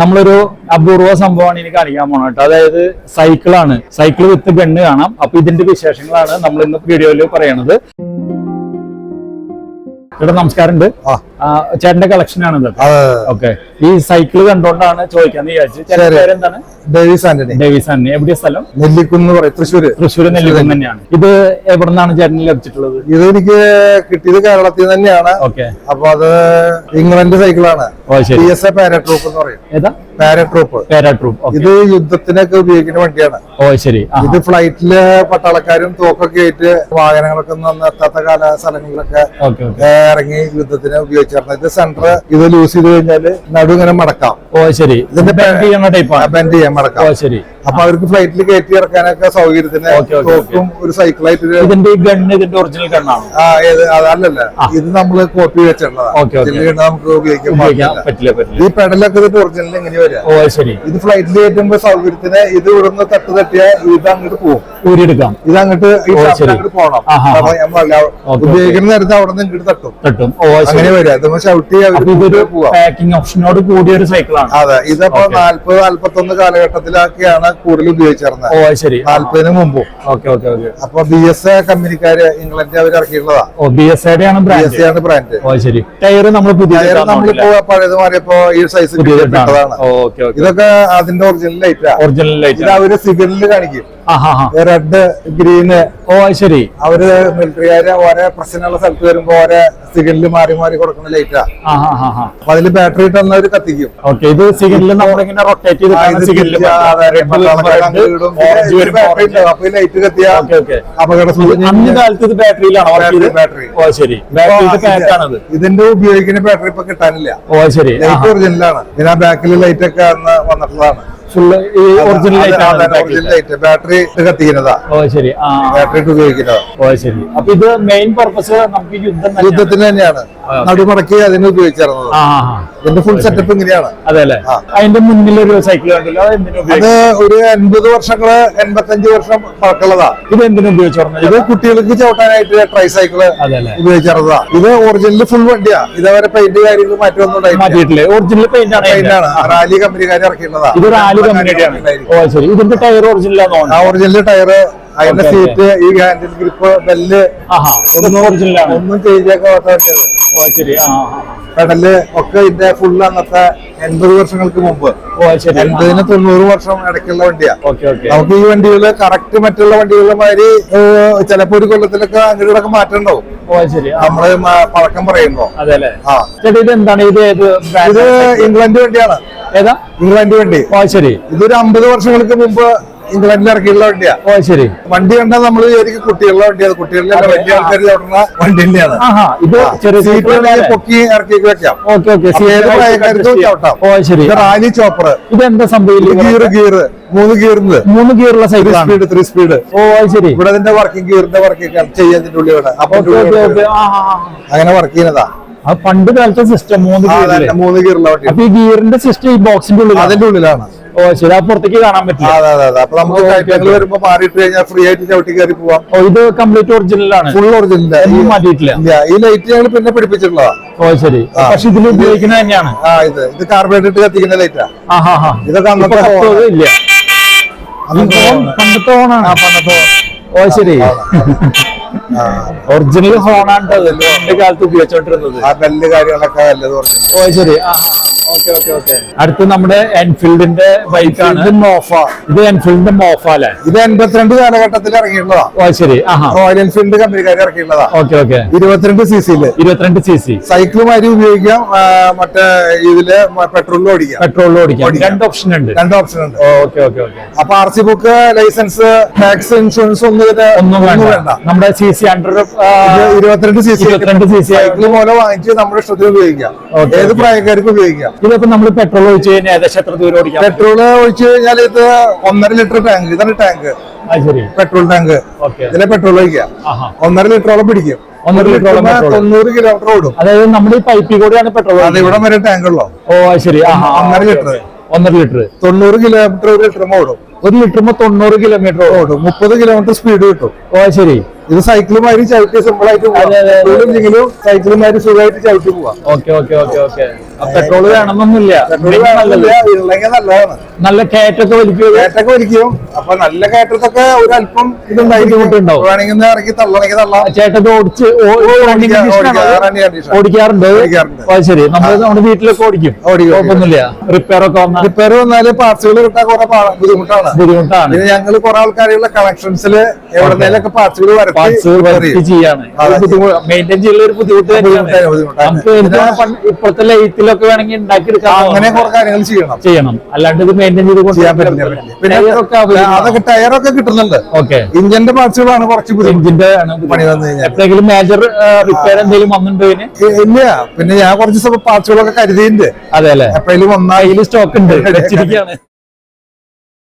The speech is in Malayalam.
നമ്മളൊരു അപൂർവ സംഭവമാണ് ഇനി കാണിക്കാൻ പോണത് കേട്ടോ. അതായത് സൈക്കിളാണ്. സൈക്കിൾ വിത്ത് ഗണ്ണ് കാണാം. അപ്പൊ ഇതിന്റെ വിശേഷങ്ങളാണ് നമ്മൾ ഇന്ന് വീഡിയോയിൽ പറയണത്. ചേട്ടാ നമസ്കാരമുണ്ട്. ചേട്ടന്റെ കളക്ഷൻ ആണ് ഇത്. ഓക്കെ, ഈ സൈക്കിള് കണ്ടോണ്ടാണ് ചോദിക്കാന്ന് വിചാരിച്ചു. ചേട്ടന്റെ പേരെന്താണ്? ഡേവിസ് ആന്റണി. എവിടെയാ സ്ഥലം? നെല്ലിക്കുന്ന് പറയും, തൃശ്ശൂര് നെല്ലിക്കുന്ന് തന്നെയാണ്. ഇത് എവിടെ നിന്നാണ് ചേട്ടന് ലഭിച്ചിട്ടുള്ളത്? ഇത് എനിക്ക് കിട്ടിയത് കേരളത്തിൽ തന്നെയാണ്. ഓക്കെ, അപ്പൊ അത് ഇംഗ്ലണ്ട് സൈക്കിളാണ്. പാരട്രൂപ്പ് എന്ന് പറയും. ഏതാ? പാരട്രൂപ്പ്. ഇത് യുദ്ധത്തിനൊക്കെ ഉപയോഗിക്കുന്ന വണ്ടിയാണ്. ശരി. ഇത് ഫ്ലൈറ്റില് പട്ടാളക്കാരും തോക്കൊക്കെ ആയിട്ട് വാഹനങ്ങളൊക്കെ എത്താത്ത കാല സ്ഥലങ്ങളിലൊക്കെ ഇറങ്ങി യുദ്ധത്തിന് ഉപയോഗിച്ചിരുന്നത്. ഇത് സെന്റർ ഇത് ലൂസ് ചെയ്ത് കഴിഞ്ഞാല് നടു ഇങ്ങനെ മടക്കാം. ശരി. ഇതിന്റെ ബെൻഡ് ചെയ്യാൻ മടക്കാം. ശരി. അപ്പൊ അവർക്ക് ഫ്ലൈറ്റിൽ കയറ്റി ഇറക്കാനൊക്കെ സൗകര്യത്തിന് തോക്കും ഒരു സൈക്കിളായിട്ട്. ഇതിന്റെ ഇതിന്റെ ഒറിജിനൽ ഗണ്ണാണ്? അതല്ലല്ല, ഇത് നമ്മള് കോപ്പി വെച്ചിട്ടുള്ളതാണ്. നമുക്ക് ഉപയോഗിക്കാൻ പറ്റില്ല. ഈ പെഡലൊക്കെ ഇതിന്റെ ഒറിജിനൽ എങ്ങനെ വരിക? ഇത് ഫ്ലൈറ്റിൽ കയറ്റുമ്പോ സൗകര്യത്തിന് ഇത് ഇവിടുന്ന് തട്ടിയ ഇത് അങ്ങോട്ട് പോകും, ഊരിയെടുക്കാം. ഇത് അങ്ങോട്ട് പോകണം. ഉപയോഗിക്കുന്ന നേരത്തെ അവിടെ നിന്ന് ഇങ്ങോട്ട് തട്ടും. അങ്ങനെ വരിക. ഇത് ഷൗട്ടി പാക്കിംഗ് ഓപ്ഷനോട് കൂടിയ ഒരു സൈക്കിളാണ്. അതെ, ഇതിപ്പോ 40-41 കാലഘട്ടത്തിലൊക്കെയാണ് കൂടുതൽ ഉപയോഗിച്ചിരുന്നത്. 40-ന് മുമ്പും. അപ്പൊ BS കമ്പനിക്കാര് ഇംഗ്ലണ്ട് അവർ ഇറക്കിയിട്ടുള്ളതാണ്. BS brand. ടയർ നമ്മളിപ്പോ പഴയത് മാറിയപ്പോ ഈ സൈസ് കിട്ടതാണ്. ഇതൊക്കെ അതിന്റെ ഒറിജിനൽ ലൈറ്റ്. ഇത് അവര് സിഗ്നലിൽ കാണിക്കും. Red, green. ശരി. അവര് മിലിറ്ററിക്കാര് ഓരോ പ്രശ്നമുള്ള സ്ഥലത്ത് വരുമ്പോ ഓരോ സിഗ്നലിൽ മാറി കൊടുക്കുന്ന ലൈറ്റാ. അപ്പൊ അതില് ബാറ്ററി ഇട്ടവര് കത്തിക്കും. ഇത് സിഗ്നലിൽ നമ്മളിങ്ങനെ റൊട്ടേറ്റ് ചെയ്ത് അപ്പൊ ലൈറ്റ് കത്തിയ അപകട ബാറ്ററി. ഇതിന്റെ ഉപയോഗിക്കുന്ന ബാറ്ററി ഇപ്പൊ കിട്ടാനില്ല. ലൈറ്റ് ഒറിജിനലാണ്. പിന്നെ ആ ബാക്കിൽ ലൈറ്റ് ഒക്കെ വന്നിട്ടുള്ളതാണ്. ബാറ്ററി കത്തിക്കുന്നതാ. ബാറ്ററി ഉപയോഗിക്കുന്നതാ. ശരി. അപ്പൊ ഇത് മെയിൻ പർപ്പസ് നമുക്ക് യുദ്ധത്തിന് തന്നെയാണ്. നടുമടക്കി അതിന് ഉപയോഗിച്ചിരുന്നത്. ഇതിന്റെ ഫുൾ സെറ്റപ്പ് ഇങ്ങനെയാണ്. അതെല്ലേ? അതിന്റെ മുന്നിലൊരു സൈക്കിൾ കണ്ടല്ലോ, അത് ഒരു 80 വർഷങ്ങള് 85 വർഷം പഴക്കമുള്ളതാ. ഇത് എന്തിനു ഉപയോഗിച്ചു? ഇത് കുട്ടികൾക്ക് ചവിട്ടാനായിട്ട് ട്രൈ സൈക്കിള് ഉപയോഗിച്ചിരുന്നതാ. ഇത് ഒറിജിനൽ ഫുൾ വണ്ടിയാ. ഇതവരെ പെയിന്റ് കാര്യങ്ങൾ മാറ്റമൊന്നും മാറ്റിയിട്ടില്ലേ? ഒറിജിനൽ പെയിന്റ് ആണ്. റാലി കമ്പനിക്കാർ ഇറക്കിയിട്ടുള്ളതാ. ശരി. ഇതിന്റെ ടയർ ഒറിജിനലാണ്? ഒറിജിനൽ ടയർ, അതിന്റെ സീറ്റ്, ഈ ഹാൻഡിൽ ഗ്രിപ്പ്, ബെല്ല് ഒന്നും ചേഞ്ച് ആക്കാത്തത്. പെഡല് ഒക്കെ ഇതിന്റെ ഫുള്ള് അന്നത്തെ 80 വർഷങ്ങൾക്ക് മുമ്പ്. 80-90 വർഷം ഇടയ്ക്കുള്ള വണ്ടിയാ. നമുക്ക് ഈ വണ്ടികള് കറക്റ്റ് മറ്റുള്ള വണ്ടികളുടെ മാതിരി ചിലപ്പോ ഒരു കൊല്ലത്തിലൊക്കെ അങ്ങോട്ടൊക്കെ മാറ്റം ഉണ്ടാവും. നമ്മള് പഴക്കം പറയുമ്പോ. ഇത് ഇംഗ്ലണ്ട് വണ്ടിയാണ്. ഏതാ? ഇംഗ്ലണ്ട് വണ്ടി. ശരി. ഇതൊരു 50 വർഷങ്ങൾക്ക് മുമ്പ് ഇംഗ്ലണ്ടിൽ ഇറക്കിയുള്ള വണ്ടിയാ. ശരി. വണ്ടി കണ്ടാൽ നമ്മൾ ശരിക്കും കുട്ടികളുടെ വണ്ടിയാണ്. കുട്ടികളിലെ വലിയ ആൾക്കാർ ചവിട്ടുന്ന വണ്ടി തന്നെയാണ്. പൊക്കി ഇറക്കി വെക്കാം. ചവിട്ടാം. Raleigh chopper. ഇതെന്താ സംഭവം? ഗിയർ 3 ഗിയറുള്ള സൈക്കിൾ, 3 സ്പീഡ്. ശരി. ഇവിടെ അതിന്റെ വർക്കിംഗ് ഗിയറിന്റെ വർക്കിംഗ് ചെയ്യുന്നതിന്റെ ഉള്ളിലാണ്. അപ്പൊ അങ്ങനെ വർക്ക് ചെയ്യുന്നതാ. പണ്ട് കാലത്തെ സിസ്റ്റം 3 ഗിയറുള്ള വണ്ടി. അപ്പൊ ഈ ഗിയറിന്റെ സിസ്റ്റം ഈ ബോക്സിന്റെ ഉള്ളിൽ, അതിന്റെ ഉള്ളിലാണ്. ശരി. ആ പുറത്തേക്ക് കാണാൻ പറ്റില്ല. അപ്പൊ നമുക്ക് കയറ്റങ്ങൾ വരുമ്പോ മാറിയിട്ട് കഴിഞ്ഞാൽ ഫ്രീ ആയിട്ട് ചവിട്ടി കയറി പോവാം. ഇത് കംപ്ലീറ്റ് ഒറിജിനലാണ്? Full original. മാറ്റിയിട്ടില്ല. ഈ ലൈറ്റ് ഞങ്ങൾ പിന്നെ പിടിപ്പിച്ചിട്ടുള്ളതാ. ശരി. പക്ഷെ ഇതിൽ ഉപയോഗിക്കുന്നത് തന്നെയാണ്. ഇത് കാർബൈഡ് ഇട്ട് കത്തിക്കുന്ന ലൈറ്റാ. ഇതൊക്കെ അന്നത്തെ ഇല്ല, പണ്ടത്തെ ഓണാണ്. ശരി. ഒറിജിനൽ ഹോണാണ് എന്റെ കാലത്ത് ഉപയോഗിച്ചോണ്ടിരുന്നത്. ബെല്ല് കാര്യങ്ങളൊക്കെ ശരി. അടുത്ത് നമ്മുടെ എൻഫീൽഡിന്റെ ബൈക്കാണ്. ഇത് എൻഫീൽഡിന്റെ മോഫ അല്ലേ? ഇത് 82 കാലഘട്ടത്തിൽ ഇറങ്ങിയിട്ടുള്ളതാ. ശരി. റോയൽ എൻഫീൽഡ് കമ്പനിക്കാർ ഇറക്കിയിട്ടുള്ളതാ. 22 cc സൈക്കിളുമാരി ഉപയോഗിക്കാം. മറ്റേ ഇതില് പെട്രോളിൽ ഓടിക്കാം. 2 ഓപ്ഷൻ ഉണ്ട്. അപ്പൊ RC book, licence, tax, insurance ഒന്നും വേണ്ട. നമ്മുടെ CC അണ്ടർ 22 cc സൈക്കിൾ പോലെ വാങ്ങിച്ച് നമ്മുടെ ഇഷ്ടത്തിന് ഉപയോഗിക്കാം. ഏത് പ്രായക്കാർക്കും ഉപയോഗിക്കാം. ഇതിപ്പോ നമ്മൾ പെട്രോൾ ഒഴിച്ച് കഴിഞ്ഞാൽ ഏകദേശം എത്ര ദൂരം ഓടിക്കാം? പെട്രോൾ ഒഴിച്ചു കഴിഞ്ഞാൽ ഇത് 1.5 ലിറ്റർ ടാങ്ക്. ഇതാണ് ടാങ്ക്, പെട്രോൾ ടാങ്ക്. ഇതിലെ പെട്രോൾ ഒഴിക്കാം. 1.5 ലിറ്ററോളം പിടിക്കും. 90 കിലോമീറ്റർ ഓടും. അതായത് നമ്മുടെ ഈ പൈപ്പിൽ കൂടെയാണ് പെട്രോൾ. അത് ഇവിടെ വരെ ടാങ്ക് ഉള്ളോ? ശരി. 1.5 ലിറ്റർ 90 കിലോമീറ്റർ 1 ലിറ്റർ ഓടും. 1 ലിറ്ററുമ്പോ 90 കിലോമീറ്റർ ഓടും. 30 കിലോമീറ്റർ സ്പീഡ് കിട്ടും. ശരി. ഇത് സൈക്കിളുമാരി ചവിട്ടി സിമ്പിൾ ആയിട്ട് പോവാം. സൈക്കിളുമാരി സുഖമായിട്ട് ചവിട്ടി പോവാം. പെട്രോൾ വേണമെന്നൊന്നുമില്ല. ഉരുളെങ്കിൽ നല്ലതാണ്. നല്ല കയറ്റൊക്കെ വലിക്കും. കയറ്റൊക്കെ വലിക്കും. അപ്പൊ നല്ല കയറ്റത്തൊക്കെ ഒരു അല്പം ബുദ്ധിമുട്ടുണ്ടാവും. വേണമെങ്കിൽ ഇറക്കി തള്ളണമെങ്കിൽ തള്ളാം. ചേട്ടത് ഓടിക്കാറുണ്ട്. ശരി, നമ്മുടെ വീട്ടിലൊക്കെ ഓടിക്കും. കുഴപ്പമൊന്നുമില്ല. റിപ്പയർ ഒക്കെ റിപ്പയർ വന്നാല് പാർട്സുകൾ കിട്ടാൻ കുറെ ബുദ്ധിമുട്ടാണ്. പിന്നെ ഞങ്ങൾ കുറെ ആൾക്കാരുള്ള കളക്ഷൻസിൽ എവിടെന്നേലൊക്കെ പാർട്സുകൾ ചെയ്യാണ്. മെയിൻറ്റെയിൻ ചെയ്യുന്ന ഒരു ബുദ്ധിമുട്ട് നമുക്ക്. ഇപ്പോഴത്തെ ലൈറ്റിലൊക്കെ വേണമെങ്കിൽ ഉണ്ടാക്കിയെടുക്കാം. അങ്ങനെ കുറെ കാര്യങ്ങൾ ചെയ്യണം. അല്ലാണ്ട് ഇത് മെയിൻറ്റെയിൻ ചെയ്ത് ചെയ്യാൻ പറ്റില്ല. പിന്നെ അതൊക്കെ ടയറൊക്കെ കിട്ടുന്നുണ്ട്. ഓക്കെ, ഇഞ്ചിന്റെ പാർട്സുകളാണ് കുറച്ച് ഇഞ്ചിന്റെ പണി വന്നു കഴിഞ്ഞാൽ. എപ്പോഴെങ്കിലും മേജർ റിപ്പയർ എന്തെങ്കിലും വന്നിട്ടുണ്ടോ? ഇല്ല. പിന്നെ ഞാൻ കുറച്ച് പാർട്സുകളൊക്കെ കരുതിയിട്ടുണ്ട്. അതെ അല്ലെ, എപ്പോഴും സ്റ്റോക്ക് ഉണ്ട്.